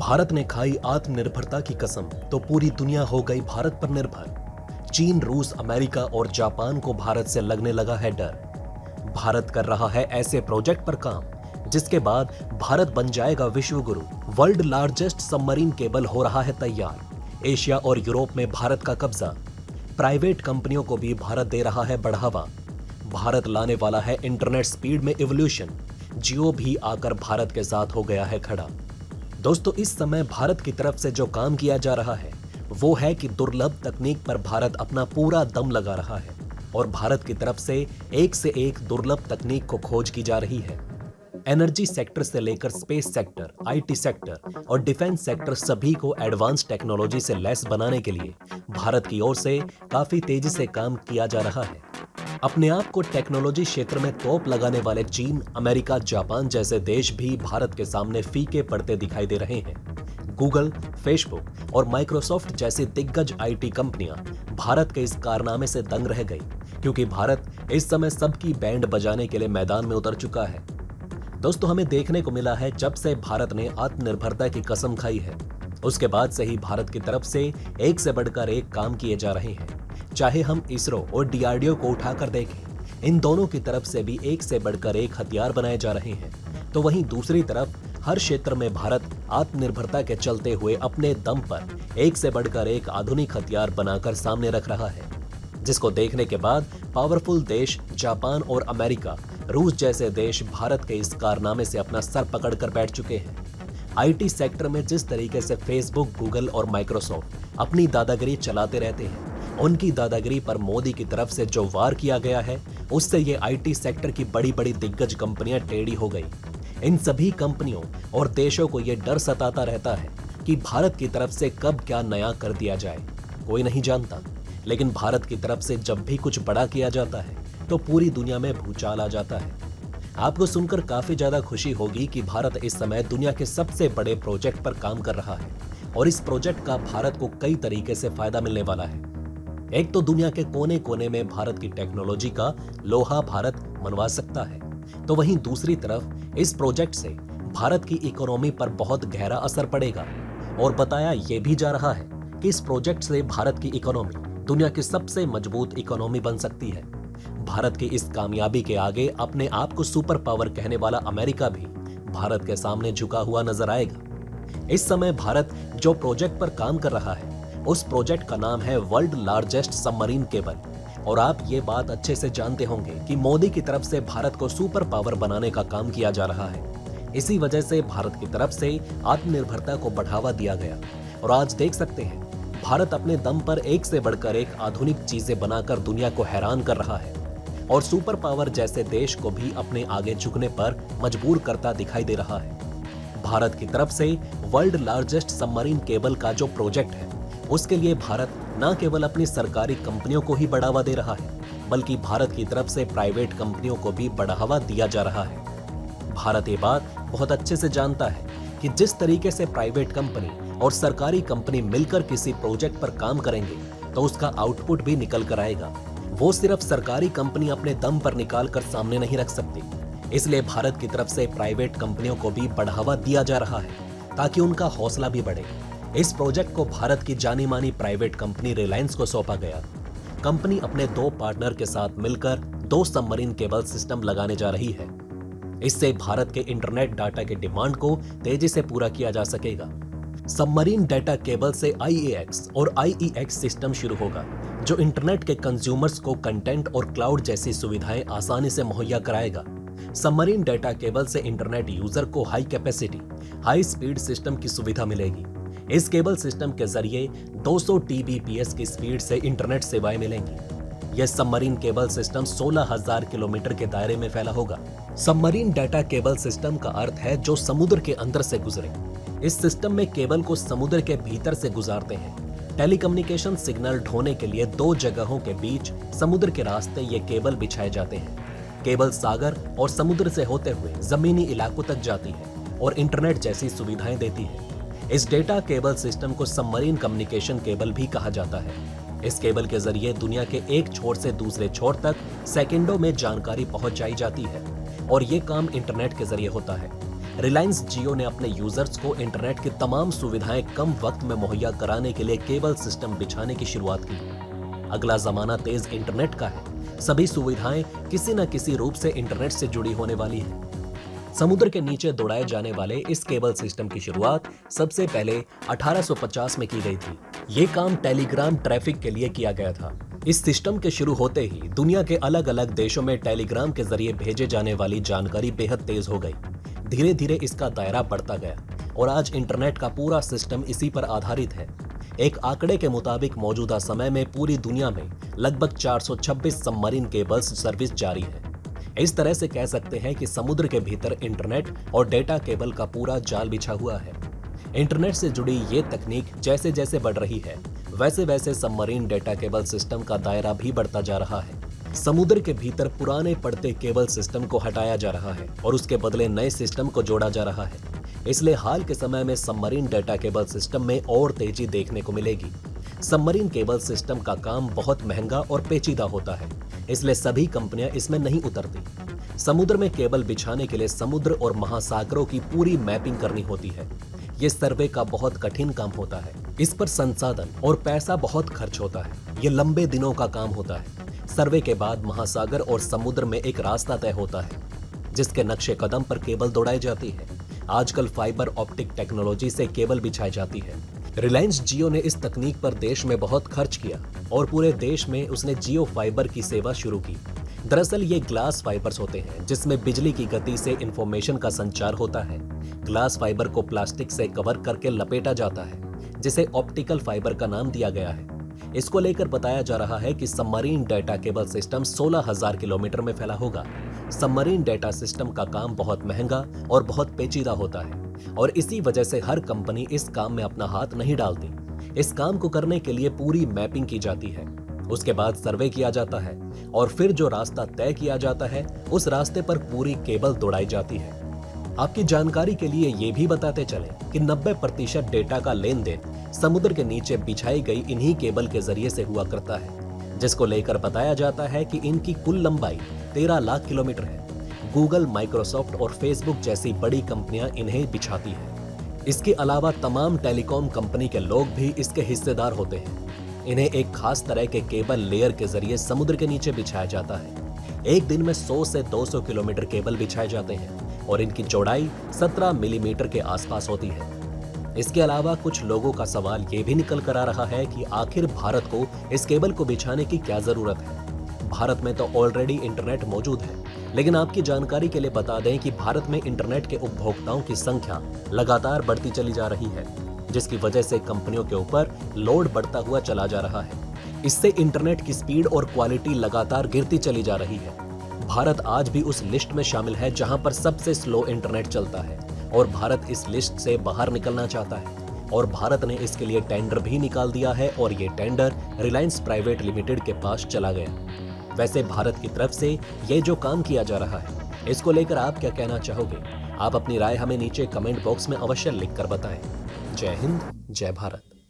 भारत ने खाई आत्मनिर्भरता की कसम तो पूरी दुनिया हो गई भारत पर निर्भर। चीन, रूस, अमेरिका और जापान को भारत से लगने लगा है डर। भारत कर रहा है ऐसे प्रोजेक्ट पर काम जिसके बाद भारत बन जाएगा विश्व गुरु। वर्ल्ड लार्जेस्ट सबमरीन केबल हो रहा है तैयार। एशिया और यूरोप में भारत का कब्जा। प्राइवेट कंपनियों को भी भारत दे रहा है बढ़ावा। भारत लाने वाला है इंटरनेट स्पीड में इवोल्यूशन। जियो भी आकर भारत के साथ हो गया है खड़ा। दोस्तों, इस समय भारत की तरफ से जो काम किया जा रहा है वो है कि दुर्लभ तकनीक पर भारत अपना पूरा दम लगा रहा है और भारत की तरफ से एक दुर्लभ तकनीक को खोज की जा रही है। एनर्जी सेक्टर से लेकर स्पेस सेक्टर, आईटी सेक्टर और डिफेंस सेक्टर सभी को एडवांस टेक्नोलॉजी से लैस बनाने के लिए भारत की ओर से काफी तेजी से काम किया जा रहा है। अपने आप को टेक्नोलॉजी क्षेत्र में तोप लगाने वाले चीन, अमेरिका, जापान जैसे देश भी भारत के सामने फीके पड़ते दिखाई दे रहे हैं। गूगल, फेसबुक और माइक्रोसॉफ्ट जैसी दिग्गज आईटी कंपनियां भारत के इस कारनामे से दंग रह गई, क्योंकि भारत इस समय सबकी बैंड बजाने के लिए मैदान में उतर चुका है। दोस्तों, हमें देखने को मिला है जब से भारत ने आत्मनिर्भरता की कसम खाई है उसके बाद से ही भारत की तरफ से एक से बढ़कर एक काम किए जा रहे हैं। चाहे हम इसरो और डीआरडीओ को उठाकर देखें, इन दोनों की तरफ से भी एक से बढ़कर एक हथियार बनाए जा रहे हैं। तो वहीं दूसरी तरफ हर क्षेत्र में भारत आत्मनिर्भरता के चलते हुए अपने दम पर एक से बढ़कर एक आधुनिक हथियार बनाकर सामने रख रहा है, जिसको देखने के बाद पावरफुल देश जापान और अमेरिका, रूस जैसे देश भारत के इस कारनामे से अपना सर पकड़कर बैठ चुके हैं। आईटी सेक्टर में जिस तरीके से फेसबुक, गूगल और माइक्रोसॉफ्ट अपनी दादागिरी चलाते रहते हैं, उनकी दादागिरी पर मोदी की तरफ से जो वार किया गया है उससे ये आईटी सेक्टर की बड़ी बड़ी दिग्गज कंपनियां टेढ़ी हो गई। इन सभी कंपनियों और देशों को ये डर सताता रहता है कि भारत की तरफ से कब क्या नया कर दिया जाए, कोई नहीं जानता। लेकिन भारत की तरफ से जब भी कुछ बड़ा किया जाता है तो पूरी दुनिया में भूचाल आ जाता है। आपको सुनकर काफी ज्यादा खुशी होगी कि भारत इस समय दुनिया के सबसे बड़े प्रोजेक्ट पर काम कर रहा है और इस प्रोजेक्ट का भारत को कई तरीके से फायदा मिलने वाला है। एक तो दुनिया के कोने कोने में भारत की टेक्नोलॉजी का लोहा भारत मनवा सकता है, तो वहीं दूसरी तरफ इस प्रोजेक्ट से भारत की इकोनॉमी पर बहुत गहरा असर पड़ेगा। और बताया यह भी जा रहा है कि इस प्रोजेक्ट से भारत की इकोनॉमी दुनिया की सबसे मजबूत इकोनॉमी बन सकती है। भारत की इस कामयाबी के आगे अपने आप को सुपर पावर कहने वाला अमेरिका भी भारत के सामने झुका हुआ नजर आएगा। इस समय भारत जो प्रोजेक्ट पर काम कर रहा है उस प्रोजेक्ट का नाम है वर्ल्ड लार्जेस्ट सबमरीन केबल। और आप ये बात अच्छे से जानते होंगे कि मोदी की तरफ से भारत को सुपर पावर बनाने का काम किया जा रहा है। इसी वजह से भारत की तरफ से आत्मनिर्भरता को बढ़ावा दिया गया और आज देख सकते हैं भारत अपने दम पर एक से बढ़कर एक आधुनिक चीजें बनाकर दुनिया को हैरान कर रहा है और सुपर पावर जैसे देश को भी अपने आगे झुकने पर मजबूर करता दिखाई दे रहा है। भारत की तरफ से वर्ल्ड लार्जेस्ट सबमरीन केबल का जो प्रोजेक्ट है उसके लिए भारत न केवल अपनी सरकारी कंपनियों को ही बढ़ावा दे रहा है बल्कि भारत की तरफ से प्राइवेट कंपनियों को भी बढ़ावा दिया जा रहा है। भारत ये बात बहुत अच्छे से जानता है कि जिस तरीके से प्राइवेट कंपनी और सरकारी कंपनी मिलकर किसी प्रोजेक्ट पर काम करेंगे तो उसका आउटपुट भी निकल कर आएगा। वो सिर्फ सरकारी कंपनी अपने दम पर निकाल कर सामने नहीं रख सकती, इसलिए भारत की तरफ से प्राइवेट कंपनियों को भी बढ़ावा दिया जा रहा है ताकि उनका हौसला भी बढ़े। इस प्रोजेक्ट को भारत की जानी मानी प्राइवेट कंपनी रिलायंस को सौंपा गया। कंपनी अपने 2 पार्टनर के साथ मिलकर 2 सबमरीन केबल सिस्टम लगाने जा रही है। इससे भारत के इंटरनेट डाटा के डिमांड को तेजी से पूरा किया जा सकेगा। सबमरीन डाटा केबल से IAX और IEX सिस्टम शुरू होगा जो इंटरनेट के कंज्यूमर्स को कंटेंट और क्लाउड जैसी सुविधाएं आसानी से मुहैया कराएगा। सबमरीन डाटा केबल से इंटरनेट यूजर को high capacity, high speed system की सुविधा मिलेगी। इस केबल सिस्टम के जरिए 200 TBPS की स्पीड से इंटरनेट सेवाएं मिलेंगी। यह सबमरीन केबल सिस्टम 16,000 किलोमीटर के दायरे में फैला होगा। सबमरीन डाटा केबल सिस्टम का अर्थ है जो समुद्र के अंदर से गुजरे। इस सिस्टम में केबल को समुद्र के भीतर से गुजारते हैं। टेलीकम्युनिकेशन सिग्नल ढोने के लिए 2 जगहों के बीच समुद्र के रास्ते ये केबल बिछाए जाते हैं। केबल सागर और समुद्र से होते हुए जमीनी इलाकों तक जाती है और इंटरनेट जैसी सुविधाएं देती है। इस डेटा केबल सिस्टम को सबमरीन कम्युनिकेशन केबल भी कहा जाता है। इस केबल के जरिए दुनिया के एक छोर से दूसरे छोर तक सेकंडों में जानकारी पहुंचाई जाती है और ये काम इंटरनेट के जरिए होता है। रिलायंस जियो ने अपने यूजर्स को इंटरनेट की तमाम सुविधाएं कम वक्त में मुहैया कराने के लिए केबल सिस्टम बिछाने की शुरुआत की। अगला जमाना तेज इंटरनेट का है। सभी सुविधाएं किसी न किसी रूप से इंटरनेट से जुड़ी होने वाली है। समुद्र के नीचे दौड़ाए जाने वाले इस केबल सिस्टम की शुरुआत सबसे पहले 1850 में की गई थी। ये काम टेलीग्राम ट्रैफिक के लिए किया गया था। इस सिस्टम के शुरू होते ही दुनिया के अलग अलग देशों में टेलीग्राम के जरिए भेजे जाने वाली जानकारी बेहद तेज हो गई। धीरे धीरे इसका दायरा बढ़ता गया और आज इंटरनेट का पूरा सिस्टम इसी पर आधारित है। एक आंकड़े के मुताबिक मौजूदा समय में पूरी दुनिया में लगभग 426 सबमरीन केबल्स सर्विस जारी है। इस तरह से कह सकते हैं कि समुद्र के भीतर इंटरनेट और डेटा केबल का पूरा जाल बिछा हुआ है। इंटरनेट से जुड़ी ये तकनीक जैसे जैसे बढ़ रही है, वैसे वैसे सबमरीन डेटा केबल सिस्टम का दायरा भी बढ़ता जा रहा है। समुद्र के भीतर पुराने पड़ते केबल सिस्टम को हटाया जा रहा है और उसके बदले नए सिस्टम को जोड़ा जा रहा है। इसलिए हाल के समय में सबमरीन डेटा केबल सिस्टम में और तेजी देखने को मिलेगी। सबमरीन केबल सिस्टम का काम बहुत महंगा और पेचीदा होता है, इसलिए सभी कंपनियां इसमें नहीं उतरती। समुद्र में केबल बिछाने के लिए समुद्र और महासागरों की पूरी मैपिंग करनी होती है। ये सर्वे का बहुत कठिन काम होता है। इस पर संसाधन और पैसा बहुत खर्च होता है। ये लंबे दिनों का काम होता है। सर्वे के बाद महासागर और समुद्र में एक रास्ता तय होता है, जिसके नक्शे कदम पर केबल दौड़ाई जाती है। आजकल फाइबर ऑप्टिक टेक्नोलॉजी से केबल बिछाई जाती है। रिलायंस जियो ने इस तकनीक पर देश में बहुत खर्च किया और पूरे देश में उसने जियो फाइबर की सेवा शुरू की। दरअसल ये ग्लास फाइबर्स होते हैं जिसमें बिजली की गति से इंफॉर्मेशन का संचार होता है। ग्लास फाइबर को प्लास्टिक से कवर करके लपेटा जाता है, जिसे ऑप्टिकल फाइबर का नाम दिया गया है। इसको लेकर बताया जा रहा है कि submarine data cable system 16,000 kilometre में फैला होगा। सबमरीन डेटा सिस्टम का काम बहुत महंगा और बहुत पेचीदा होता है और इसी वजह से हर कंपनी इस काम में अपना हाथ नहीं डालती। इस काम को करने के लिए पूरी मैपिंग की जाती है, उसके बाद सर्वे किया जाता है और फिर जो रास्ता तय किया जाता है उस रास्ते पर पूरी केबल दौड़ाई जाती है। आपकी जानकारी के लिए ये भी बताते चलें कि 90% डेटा का लेन देन समुद्र के नीचे बिछाई गई इन्हीं केबल के जरिए से हुआ करता है, जिसको लेकर बताया जाता है कि इनकी कुल लंबाई 13 लाख किलोमीटर है। गूगल, माइक्रोसॉफ्ट और फेसबुक जैसी बड़ी कंपनियां इन्हें बिछाती हैं। इसके अलावा तमाम टेलीकॉम कंपनी के लोग भी इसके हिस्सेदार होते हैं। इन्हें एक खास तरह के केबल लेयर के जरिए समुद्र के नीचे बिछाया जाता है। एक दिन में 100 से 200 किलोमीटर केबल बिछाए जाते हैं और इनकी चौड़ाई 17 मिलीमीटर के आसपास होती है। इसके अलावा कुछ लोगों का सवाल ये भी निकल कर आ रहा है कि आखिर भारत को इस केबल को बिछाने की क्या जरूरत है। भारत में तो ऑलरेडी इंटरनेट मौजूद है, लेकिन आपकी जानकारी के लिए बता दें कि भारत में इंटरनेट के उपभोक्ताओं की संख्या लगातार बढ़ती चली जा रही है, जिसकी वजह से कंपनियों के ऊपर लोड बढ़ता हुआ चला जा रहा है। इससे इंटरनेट की स्पीड और क्वालिटी लगातार गिरती चली जा रही है। भारत आज भी उस लिस्ट में शामिल है जहां पर सबसे स्लो इंटरनेट चलता है और भारत इस लिस्ट से बाहर निकलना चाहता है और भारत ने इसके लिए टेंडर भी निकाल दिया है और ये टेंडर रिलायंस प्राइवेट लिमिटेड के पास चला गया। वैसे भारत की तरफ से ये जो काम किया जा रहा है, इसको लेकर आप क्या कहना चाहोगे? आप अपनी राय हमें नीचे कमेंट बॉक्स में अवश्य लिखकर बताएं। जय हिंद, जय भारत।